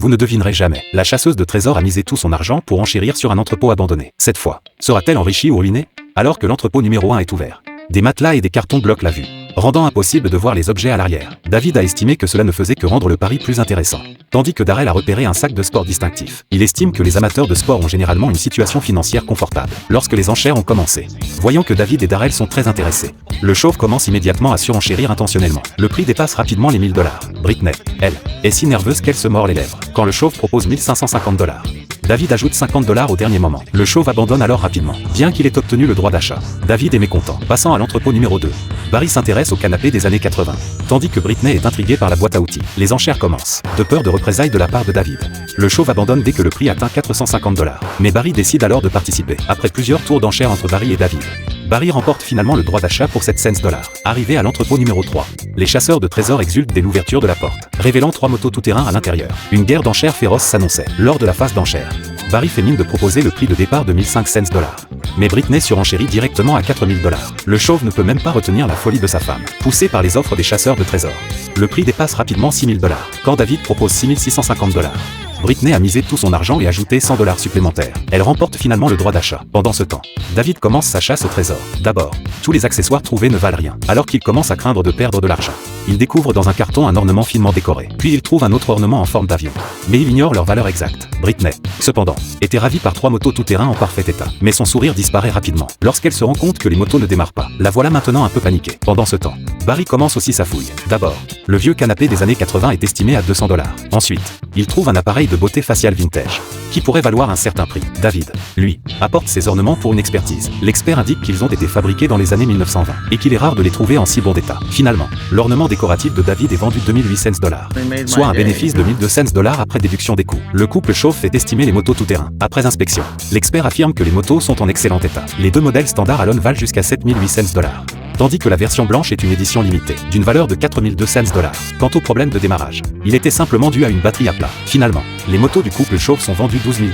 Vous ne devinerez jamais. La chasseuse de trésors a misé tout son argent pour enchérir sur un entrepôt abandonné. Cette fois, sera-t-elle enrichie ou ruinée? Alors que l'entrepôt numéro 1 est ouvert. Des matelas et des cartons bloquent la vue, rendant impossible de voir les objets à l'arrière. David a estimé que cela ne faisait que rendre le pari plus intéressant. Tandis que Darrell a repéré un sac de sport distinctif. Il estime que les amateurs de sport ont généralement une situation financière confortable. Lorsque les enchères ont commencé, voyant que David et Darrell sont très intéressés, le chauve commence immédiatement à surenchérir intentionnellement. Le prix dépasse rapidement les $1000. Britney, elle, est si nerveuse qu'elle se mord les lèvres quand le chauve propose $1550. David ajoute $50 au dernier moment. Le chauve abandonne alors rapidement, bien qu'il ait obtenu le droit d'achat. David est mécontent. Passant à l'entrepôt numéro 2. Barry s'intéresse au canapé des années 80, tandis que Britney est intriguée par la boîte à outils. Les enchères commencent, de peur de représailles de la part de David. Le chauve abandonne dès que le prix atteint $450. Mais Barry décide alors de participer. Après plusieurs tours d'enchères entre Barry et David, Barry remporte finalement le droit d'achat pour $700. Arrivé à l'entrepôt numéro 3, les chasseurs de trésors exultent dès l'ouverture de la porte, révélant 3 motos tout-terrain à l'intérieur. Une guerre d'enchères féroce s'annonçait. Lors de la phase d'enchères, Barry fait mine de proposer le prix de départ de $1500. Mais Britney surenchérit directement à $4000. Le chauve ne peut même pas retenir la folie de sa femme, poussé par les offres des chasseurs de trésors. Le prix dépasse rapidement $6000. Quand David propose $6650, Britney a misé tout son argent et ajouté $100 supplémentaires. Elle remporte finalement le droit d'achat. Pendant ce temps, David commence sa chasse au trésor. D'abord, tous les accessoires trouvés ne valent rien, alors qu'il commence à craindre de perdre de l'argent. Il découvre dans un carton un ornement finement décoré. Puis il trouve un autre ornement en forme d'avion. Mais il ignore leur valeur exacte. Britney, cependant, était ravie par 3 motos tout-terrain en parfait état. Mais son sourire disparaît rapidement lorsqu'elle se rend compte que les motos ne démarrent pas. La voilà maintenant un peu paniquée. Pendant ce temps, Barry commence aussi sa fouille. D'abord, le vieux canapé des années 80 est estimé à $200. Ensuite, il trouve un appareil de beauté faciale vintage, qui pourrait valoir un certain prix. David, lui, apporte ses ornements pour une expertise. L'expert indique qu'ils ont été fabriqués dans les années 1920, et qu'il est rare de les trouver en si bon état. Finalement, l'ornement décoratif de David est vendu $2800, soit un bénéfice de $1200 après déduction des coûts. Le couple chauve fait estimer les motos tout-terrain. Après inspection, l'expert affirme que les motos sont en excellent état. Les 2 modèles standard Alone valent jusqu'à $7800. Tandis que la version blanche est une édition limitée, d'une valeur de $4200. Quant au problème de démarrage, il était simplement dû à une batterie à plat. Finalement, les motos du couple chauve sont vendues $12000,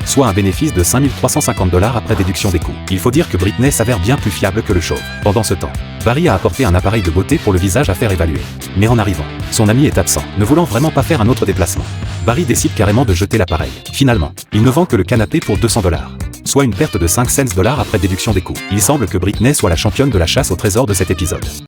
soit un bénéfice de $5350 après déduction des coûts. Il faut dire que Britney s'avère bien plus fiable que le chauve. Pendant ce temps, Barry a apporté un appareil de beauté pour le visage à faire évaluer. Mais en arrivant, son ami est absent, ne voulant vraiment pas faire un autre déplacement. Barry décide carrément de jeter l'appareil. Finalement, il ne vend que le canapé pour $200. Soit une perte de $500 après déduction des coûts. Il semble que Britney soit la championne de la chasse au trésor de cet épisode.